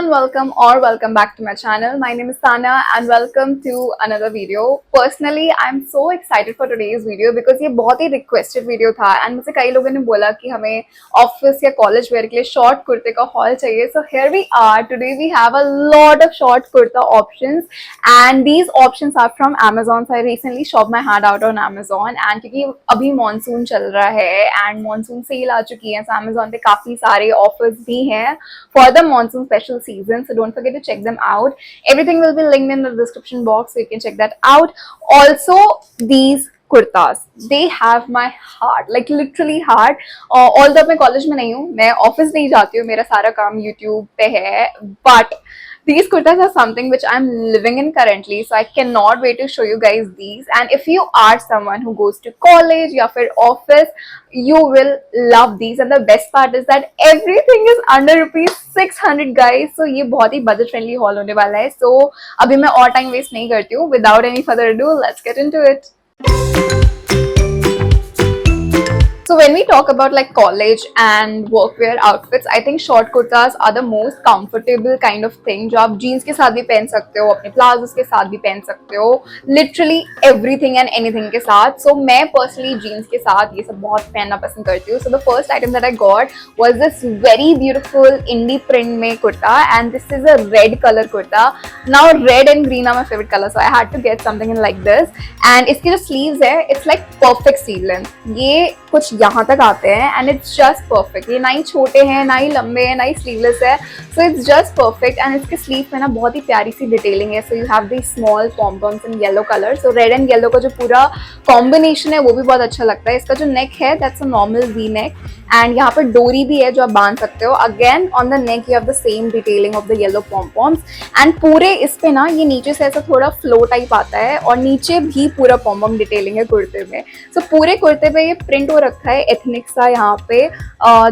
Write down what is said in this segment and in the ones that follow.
and welcome back to my channel. My name is Sana and welcome to another video. Personally, I'm so excited for today's video because ये बहुत ही requested video था and मुझे कई लोगों ने बोला कि हमें office या college wear के लिए short कुर्ते का haul चाहिए. So here we are. Today we have a lot of short kurta options and these options are from Amazon. So I recently shopped my heart out on Amazon and क्योंकि अभी monsoon चल रहा है and monsoon sale आ चुकी है, so Amazon पे काफी सारे offers भी हैं for the monsoon special season, so don't forget to check them out. Everything will be linked in the description box, so you can check that out. Also, these kurtas, they have my heart, like literally heart. Although मैं college में नहीं हूँ, मैं office नहीं जाती हूँ, मेरा सारा काम YouTube पे है, but these kurtas are something which I'm living in currently, so I cannot wait to show you guys these. And if you are someone who goes to college या फिर office, you will love these. And the best part is that everything is under ₹600 guys. So ये बहुत ही budget friendly haul होने वाला है. So अभी मैं और time waste नहीं करती हूँ. Without any further ado, let's get into it. So when we talk about like college and workwear outfits, I think short kurtas are the most comfortable kind of thing जो आप jeans के साथ भी पहन सकते हो, अपने plazos के साथ भी पहन सकते हो, literally everything and anything के साथ. So मैं personally jeans के साथ ये सब बहुत पहनना पसंद करती हूँ. So the first item that I got was this very beautiful indie print में kurta and this is a red color kurta. Now red and green are my favorite color, so I had to get something in like this. And इसके जो sleeves है, it's like perfect sleeve length. ये कुछ यहाँ तक आते हैं and it's just perfect. ये ना ही छोटे हैं, ना ही लंबे हैं, ना ही स्लीवलेस है, so it's just perfect. And इसके स्लीव में ना बहुत ही प्यारी सी डिटेलिंग है. So you have the small pompoms in yellow colour. So red and yellow का जो पूरा कॉम्बिनेशन है वो भी बहुत अच्छा लगता है. इसका जो नेक है that's a normal V neck and यहाँ पर डोरी भी है जो आप बांध सकते हो. Again on the neck you have the same detailing of the yellow pompoms and पूरे इस पे ना ये नीचे से ऐसा थोड़ा फ्लो टाइप आता है और नीचे भी पूरा पॉम्पम डिटेलिंग है कुर्ते में. सो पूरे कुर्ते पे ये प्रिंट हो रखा है एथनिक सा यहाँ पे.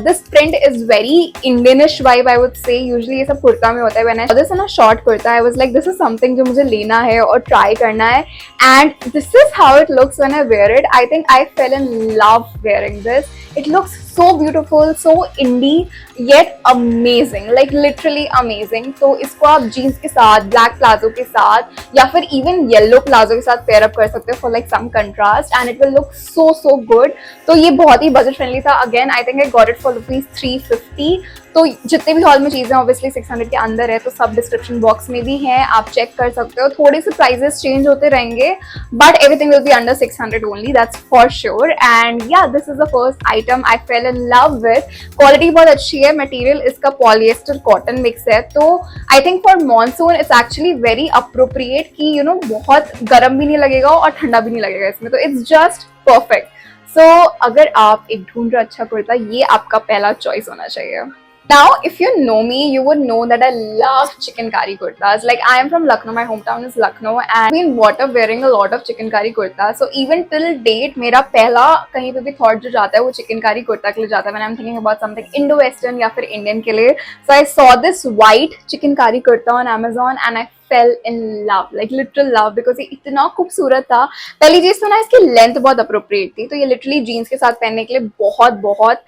This print is very Indianish vibe I would say. Usually ये सब कुर्ता में होता है. When I this in a short kurta I was like this is something जो मुझे लेना है और ट्राई करना है and this is how it looks when I wear it. I think I fell in love wearing this. It looks so beautiful, so indie yet amazing, like literally amazing. तो इसको आप जीन्स के साथ, black palazzo के साथ या फिर even yellow palazzo के साथ पेयर अप कर सकते हो for like some contrast and it will look so good. तो ये बहुत ही बजट फ्रेंडली था. Again I think I got it for ₹350. तो जितने भी हॉल में चीजें ऑब्वियसली 600 के अंदर है, तो सब डिस्क्रिप्शन बॉक्स में भी है, आप चेक कर सकते हो. थोड़े से प्राइजेस चेंज होते रहेंगे but everything will be under 600 only, that's for sure. And yeah this is the first item I fell in love with. Quality बहुत अच्छी है. मटेरियल इसका पॉलिएस्टर कॉटन मिक्स है, तो I think for monsoon it's actually very appropriate कि you know बहुत गर्म भी नहीं लगेगा और ठंडा भी नहीं लगेगा इसमें. तो इट्स जस्ट परफेक्ट. सो अगर आप एक ढूंढ रहे अच्छा कुर्ता, ये आपका पहला चॉइस होना चाहिए. Now, if you know me, you would know that I love chikankari kurtas. Like, I am from Lucknow. My hometown is Lucknow, and I've been water wearing a lot of chikankari kurtas. So even till date, मेरा पहला कहीं पे भी thought जो जाता है वो chikankari kurta के लिए जाता है. When I'm thinking about something Indo-Western या फिर Indian के लिए, so I saw this white chikankari kurta on Amazon, and I fell in love, like literal love, because ये इतना खूबसूरत था. पहली चीज तो ना इसकी लेंथ बहुत अप्रोप्रिएट थी, तो ये लिटरली जीन्स के साथ पहनने के लिए बहुत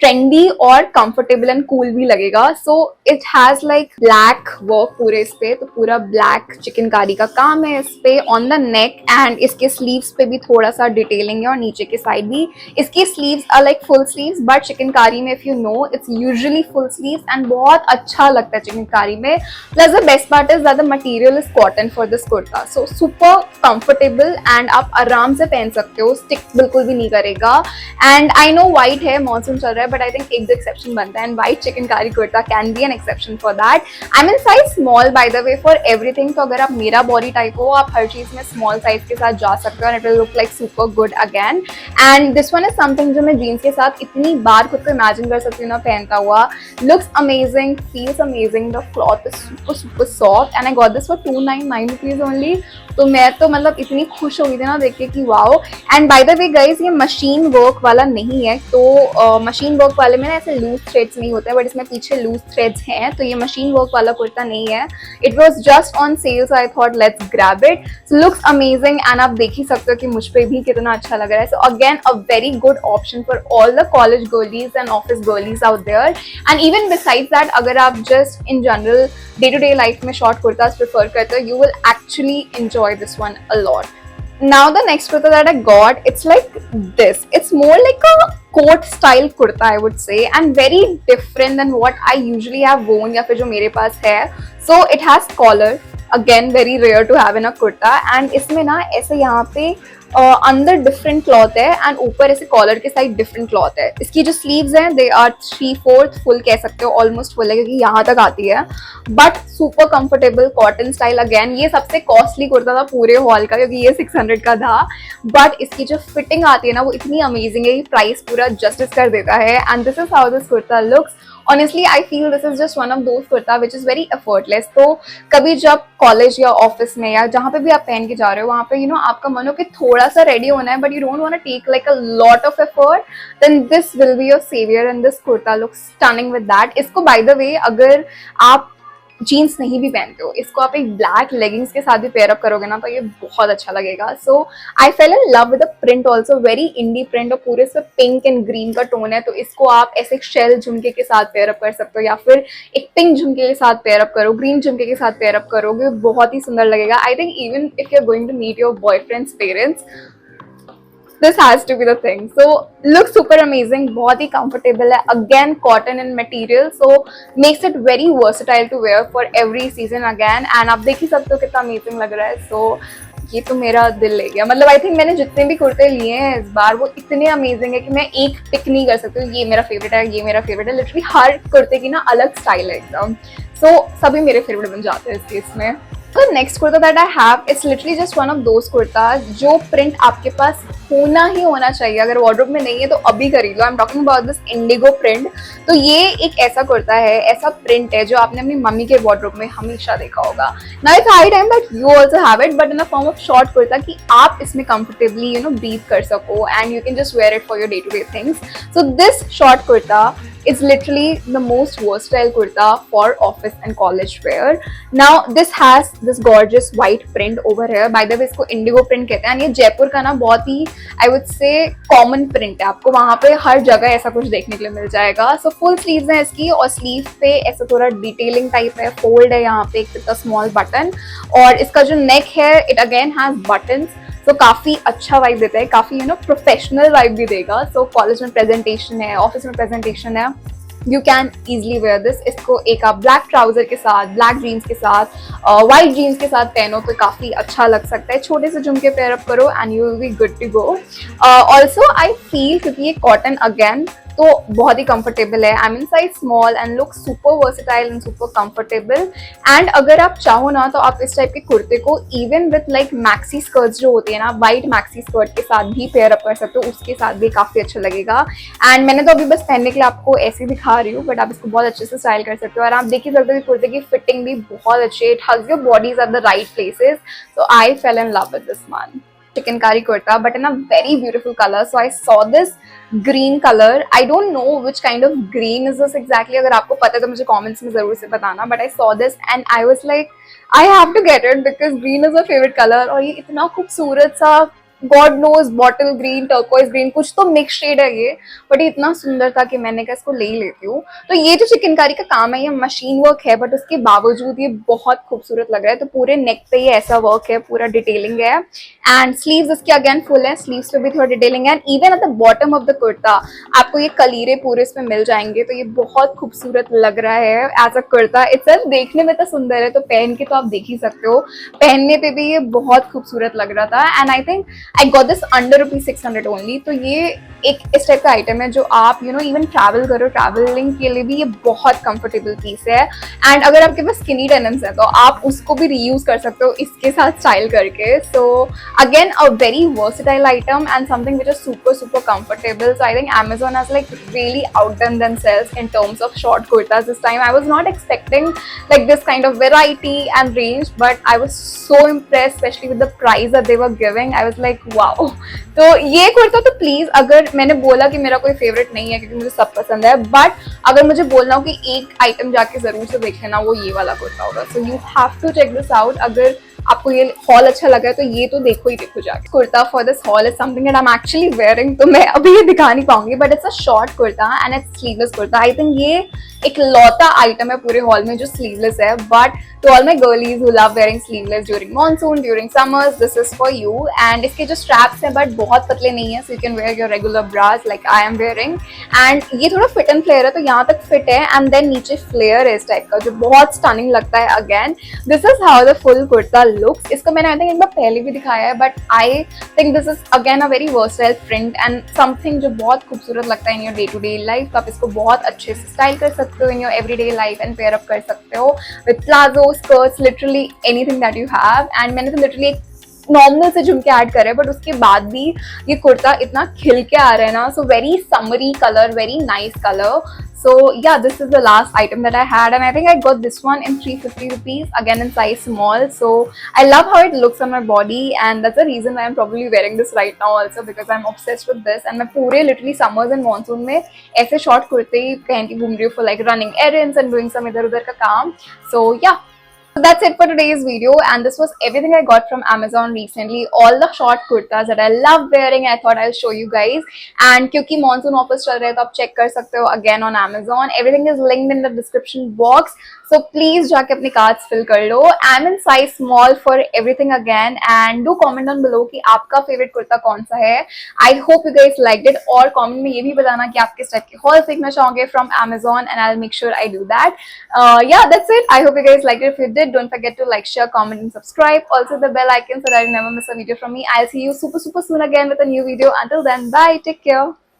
ट्रेंडी और कंफर्टेबल एंड कूल भी लगेगा. So it has like black work पूरे इस पे, तो पूरा ब्लैक चिकनकारी का काम है इस पे ऑन द नेक एंड इसके स्लीव्स पे भी थोड़ा सा डिटेलिंग है और नीचे के साइड भी. इसकी sleeves are like full sleeves but chikankari में if you know it's usually full sleeves and बहुत अच्छा लगता है चिकनकारी में. Plus the best part is that the material is cotton for this kurta, so super comfortable and आप आराम से पहन सकते हो. स्टिक बिल्कुल भी नहीं करेगा. एंड आई नो व्हाइट है, मॉनसून चल रहा है, but I think एक दो एक्सेप्शन बनता है and white chickengari kurta can be an exception for that. I'm in size small by the way for everything. तो अगर आप मेरा body type हो, आप हर चीज में small size के साथ जा सकते हो and it will look like super good again. And this one is something जो मैं jeans के साथ इतनी बार खुद को imagine कर सकती हूँ ना पहनता हुआ. Looks amazing, feels amazing. The cloth is super soft and I got this for ₹299 only. तो मैं तो मतलब इतनी खुश हो गई थी ना देख के कि wow. And bye the way guys, ये मशीन वर्क वाला नहीं है, तो मशीन मशीन वर्क वाले में ना ऐसे लूज थ्रेड्स नहीं होते हैं, बट इसमें पीछे लूज थ्रेड्स हैं, तो ये मशीन वर्क वाला कुर्ता नहीं है. It was just on sale, so I thought let's grab it. So looks amazing and आप देख ही सकते हो कि मुझ पे भी कितना अच्छा लग रहा है. So again a very good option for all the college girlies and office girlies out there. And even besides that, अगर आप just in general day to day life में शॉर्ट कुर्ताज प्रेफर करते हो, you will actually enjoy this one a lot. Now the next kurta that I got, it's like this. It's more like a coat style kurta, I would say, and very different than what I usually have worn या फिर जो मेरे पास है. So it has collar, again very rare to have in a kurta, and इसमें ना ऐसे यहाँ पे अंदर डिफरेंट क्लॉथ है एंड ऊपर ऐसे कॉलर के साइड डिफरेंट क्लॉथ है. इसकी जो स्लीव्स हैं दे आर 3/4 फुल कह सकते हो, ऑलमोस्ट फुल है क्योंकि यहाँ तक आती है, but super comfortable cotton style. Again ये सबसे कॉस्टली कुर्ता था पूरे हॉल का क्योंकि ये 600 का था, बट इसकी जो फिटिंग आती है ना वो इतनी अमेजिंग है कि प्राइस पूरा जस्टिस कर देता है. And this is how this kurta looks. Honestly, I feel this is just one of those kurta which is very effortless. तो कभी जब कॉलेज या ऑफिस में या जहाँ पे भी आप पहन के जा रहे हो वहाँ पे आपका मन हो कि थोड़ा सा रेडी होना है, but you don't want to take like a lot of effort, then this will be your saviour and this kurta looks stunning with that. इसको बाय द वे अगर आप जीन्स नहीं भी पहनते हो, इसको आप एक ब्लैक लेगिंग्स के साथ भी पेयर अप करोगे ना तो ये बहुत अच्छा लगेगा. So I fell in love with the print also, very indie print, और पूरे इसमें पिंक एंड ग्रीन का टोन है, तो इसको आप ऐसे शेल झुमके के साथ पेयर अप कर सकते हो या फिर एक पिंक झुमके के साथ पेयर अप करो, ग्रीन झुमके के साथ पेयर अप करोगे, बहुत ही सुंदर लगेगा. I think even if you are going to meet your boyfriend's parents, this has to be the thing. So looks super amazing, बहुत ही comfortable है, again cotton in material, so makes it very versatile to wear for every season again. and आप देख ही सकते हो कितना amazing लग रहा है. so ये तो मेरा दिल ले गया. मतलब आई थिंक मैंने जितने भी कुर्ते लिए हैं इस बार वो इतने अमेजिंग है कि मैं एक टिक नहीं कर सकती हूँ ये मेरा फेवरेट है, ये मेरा फेवरेट है. लिटरली हर कुर्ते की ना अलग स्टाइल है एकदम. सो सभी मेरे फेवरेट बन जाते हैं इस केस में. तो next kurta that I have, it's literally just one of those kurtas जो प्रिंट आपके पास होना ही होना चाहिए. अगर वार्डरोब में नहीं है तो अभी खरीद लो. I am talking about this indigo print. तो ये एक ऐसा कुर्ता है, ऐसा प्रिंट है जो आपने अपनी मम्मी के वार्डरोब में हमेशा देखा होगा. Now it's high time that you also have it, but in a form of short kurta कि आप इसमें कंफर्टेबली ब्रीथ कर सको and you can just wear it for your day to day things. So this short kurta is literally the most versatile kurta for office and college wear. Now this has this gorgeous white print over here. By the way इसको indigo print कहते हैं, and ये जयपुर का ना बहुत ही I would say common print है. आपको वहाँ पे हर जगह ऐसा कुछ देखने के लिए मिल जाएगा. So full sleeves हैं इसकी, और sleeve पे ऐसा थोड़ा detailing type है, fold है यहाँ पे एक small button, और इसका जो neck है it again has buttons. तो काफी अच्छा वाइब देता है, काफी प्रोफेशनल वाइब भी देगा. सो कॉलेज में प्रेजेंटेशन है, ऑफिस में प्रेजेंटेशन है, you can easily wear this. इसको एक आप ब्लैक ट्राउजर के साथ, ब्लैक जीन्स के साथ, व्हाइट जीन्स के साथ पहनो तो काफी अच्छा लग सकता है. छोटे से झुमके पेयर अप करो and you will be good to go. Also I feel क्योंकि ये कॉटन अगेन तो बहुत ही कंफर्टेबल है. I mean size small and look super versatile and super comfortable. And अगर आप चाहो ना तो आप इस टाइप के कुर्ते को even with like maxi skirts जो होती है ना, वाइट मैक्सी स्कर्ट के साथ भी पेयर अप कर सकते हो, उसके साथ भी काफी अच्छा लगेगा. एंड मैंने तो अभी बस पहनने के लिए आपको ऐसे दिखा रही हूँ, बट आप इसको बहुत अच्छे से स्टाइल कर सकते हो. और आप देख ही सकते हो कि कुर्ते की फिटिंग भी बहुत अच्छी है. It hugs your bodies at the right places. So I fell in love with this one. Chikankari kurta, but in a very beautiful color. So I saw this green color. I don't know which kind of green is this exactly. अगर आपको पता है तो मुझे comments में जरूर से बताना. But I saw this and I was like, I have to get it because green is my favorite color. और ये इतना खूबसूरत सा God knows bottle green, turquoise green, कुछ तो मिक्स शेड है ये, बट ये इतना सुंदर था कि मैंने कहा इसको ले ही लेती हूँ. तो ये जो चिकनकारी का काम है ये मशीन वर्क है, बट उसके बावजूद ये बहुत खूबसूरत लग रहा है. तो पूरे नेक पे ये ऐसा वर्क है, पूरा डिटेलिंग है. एंड स्लीव्स इसके अगेन फुल है, स्लीव्स पे भी थोड़ा डिटेलिंग है. And even at the bottom of the kurta आपको ये कलीरे पूरे इसमें मिल जाएंगे. तो ये बहुत खूबसूरत लग रहा है एज अ कुर्ता. इट्स देखने में तो सुंदर है, तो पहन के तो आप देख ही सकते हो, पहनने पे भी ये बहुत खूबसूरत लग रहा था. And I think I got this under ₹600 only. तो ये एक इस टाइप का आइटम है जो आप इवन ट्रैवल करो, ट्रैवलिंग के लिए भी ये बहुत कंफर्टेबल पीस है. एंड अगर आपके पास स्किनी डेनिम्स है तो आप उसको भी रीयूज कर सकते हो इसके साथ स्टाइल करके. सो again a very versatile item and something which is super super comfortable. So I think Amazon has like really outdone themselves in terms of short kurtas this time. I was not expecting like this kind of variety and range, but I was so impressed, especially with the price that they were giving. I was like, like wow. तो ये कुर्ता तो please, अगर मैंने बोला कि मेरा कोई favourite नहीं है क्योंकि मुझे सब पसंद है, बट अगर मुझे बोलना हो कि एक आइटम जाके जरूर से देख लेना, वो ये वाला कुर्ता होगा। So you have to check this out. अगर आपको ये हॉल अच्छा लगा है तो ये तो देखो ही देखो जाके। Kurta for this hall is something that I am actually wearing, तो मैं अभी ये दिखा नहीं पाऊंगी, but it's a short kurta and it's sleeveless kurta. I think ये एक लौता आइटम है पूरे हॉल में जो स्लीवलेस है, but to all my girlies who love wearing sleeveless during monsoon, during summers, this is for you. And इसके जो स्ट्रैप्स हैं बट बहुत पतले नहीं है, so you can wear your regular bras like I am wearing. And ये थोड़ा fit and flare है, तो यहाँ तक फिट है एंड देन नीचे फ्लेयर है इस टाइप का, जो बहुत स्टनिंग लगता है। Again this is how the full kurta looks. इसको मैंने आई थिंक एक बार पहले भी दिखाया है, but I think this is again a very versatile print and something जो बहुत खूबसूरत लगता है in your day to day life. तो आप इसको बहुत अच्छे से स्टाइल कर सकते हो in your everyday life and pair up कर सकते हो with palazzo, skirts, literally anything that you have. And मैंने तो लिटरली एक नॉर्मल से झुमके ऐड करे, बट उसके बाद भी ये कुर्ता इतना खिल के आ रहा है ना। So very summary colour, very nice colour. So yeah, this is the last item that I had, and I think I got this one in 350 rupees, again in size small. So I love how it looks on my body, and that's the reason why I'm probably wearing this right now also, because I'm obsessed with this. And मैं पूरे literally summers and monsoon में ऐसे short कुर्ते ही पहन के घूम रही हूँ for like running errands and doing some इधर उधर का काम. So yeah. So that's it for today's video, and this was everything I got from Amazon recently. All the short kurtas that I love wearing, I thought I'll show you guys. And क्योंकि monsoon offers चल रहे हैं तो आप check कर सकते हो again on Amazon. Everything is linked in the description box. So please जाके अपनी carts fill कर लो. I'm in size small for everything again, and do comment down below कि आपका favorite कुर्ता कौन सा है. I hope you guys liked it, और comment में ये भी बताना कि आप किस टाइप के haul देखना चाहोगे from Amazon, and I'll make sure I do that. Yeah, that's it. I hope you guys liked it. If you did, don't forget to like, share, comment, and subscribe. Also the bell icon so that you never miss a video from me. I'll see you super soon again with a new video. Until then, bye. Take care.